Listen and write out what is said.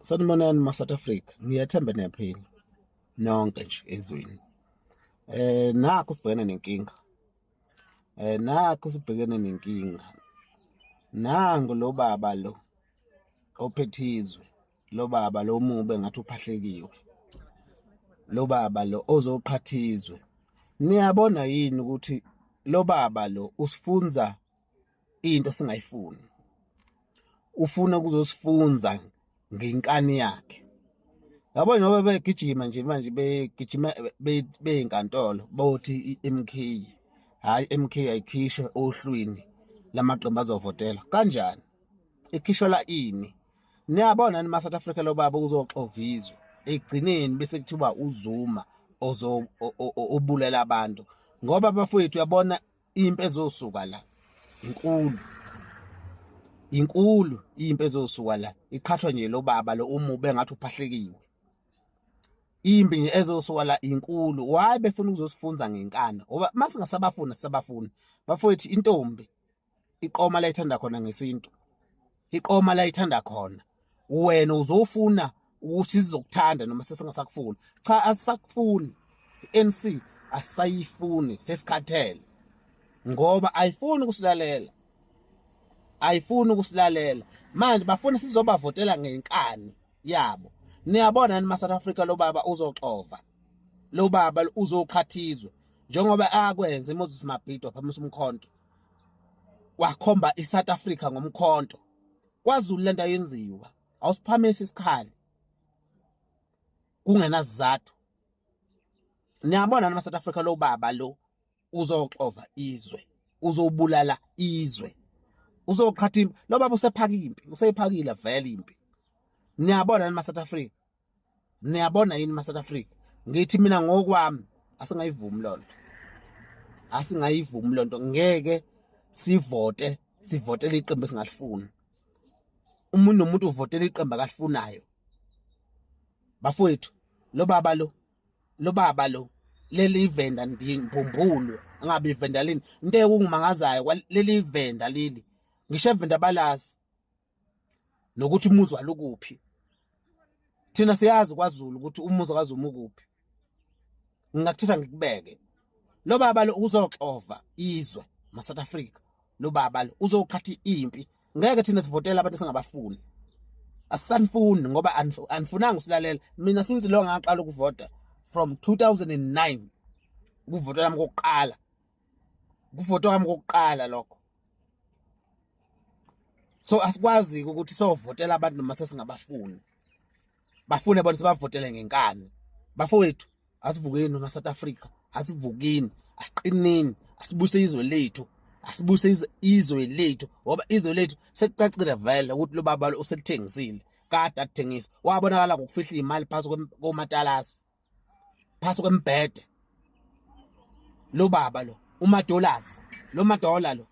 Sanibonani ma-South Africa, ngiyathemba niyaphila nonke nje ezweni. Nakho sibhekene nenkinga. Nakho sibhekene nenkinga. Nangu lo baba lo ophethe izwe, lo baba lo mube ngathi uphahlekiwe. Lo baba lo ozoqhathizwe. Niyabona yini ukuthi lo baba lo usifunza into singayifuni. Ufuna ukuzosifunza ngenkani yakhe. Yabo ngoba begijima nje manje begijima beyinkantolo bothi iMK hayi iMK ayikhishe ohlwini lamaqembu azovotela kanjani ikhishwa la ini. Niyabona ni ma-South Africa lo baba uzoxovizwa ekugcineni bese kuthiwa uzuma obulela abantu ngoba bafowethu uyabona impi ezosuka la inkulu impi ezosuka la iqhathwa nje lo baba lo umube ngathi uphahlekiwe. Impi nje ezosuka la inkulu why befuna ukuzosifunza ngenkana ngoba masingasabafuna sisabafuna bafowethu intombi iqoma la ithanda khona ngesintu iqoma la ithanda khona wena uzofuna ukuthi sizokuthanda noma sesingasakufuni cha asisakufuni ANC asayifuni sesikhathele ngoba ayifuni ukusilalela manje bafuna sizobavotela ngenkani yabo. Niyabona ni ma-South Africa lo baba uzoxova lo baba uzokhathizwe njengoba akwenza Moses Mabhida waphamisa umkhonto wakhomba iSouth Africa ngomkhonto kwaZulu lento ayenziwa awusiphamisa isikhali kungenazizathu. Niyabona ni ma-South Africa lo baba lo uzoxova izwe uzobulala izwe uzoqhatha impi lo baba usephakile vele impi. Niyabona yini ma-South Africa? Niyabona yini ma-South Africa? Ngithi mina ngokwami asingayivumi lonto. Asingayivumi lonto ngeke sivotele iqembu esingalifuni. Umuntu nomuntu uvotela iqembu akalifunayo. Bafowethu lo baba lo leli ivenda ndimbumbulu angabe ivenda lini into ekungimangazayo leli ivenda leli ngisho evenda balazi nokuthi umuzi walukuphi. Thina siyazi kwaZulu ukuthi umuzi kaZulu ukuphi. Ngingakuthatha ngikubeke. Lo baba lo uzoxova izwe ma-South Africa. Lo baba lo uzoqhatha impi. Ngeke thina sivotela abantu singabafuni. Asisanifuni ngoba anifunanga usilalela. Mina since lo ngaqala ukuvota from 2009 ukuvotelaami kokuqala. Ukuvota kwami kokuqala lokho. So asikwazi ukuthi sovotela abantu noma sesingabafuni. Bafune abantu sibavotele ngenkani. Bafowethu asivukeni ma-South Africa, asivukeni, asiqineni, asibuse izwe lethu, asibuse izwe lethu ngoba izwe lethu sekucacile vele ukuthi lo baba uselithengisile kade akuthengisa. Wabonakala ngokufihla imali phasi komatalasi, phasi kwembhede. Lo baba lo umadollars, lo madola lo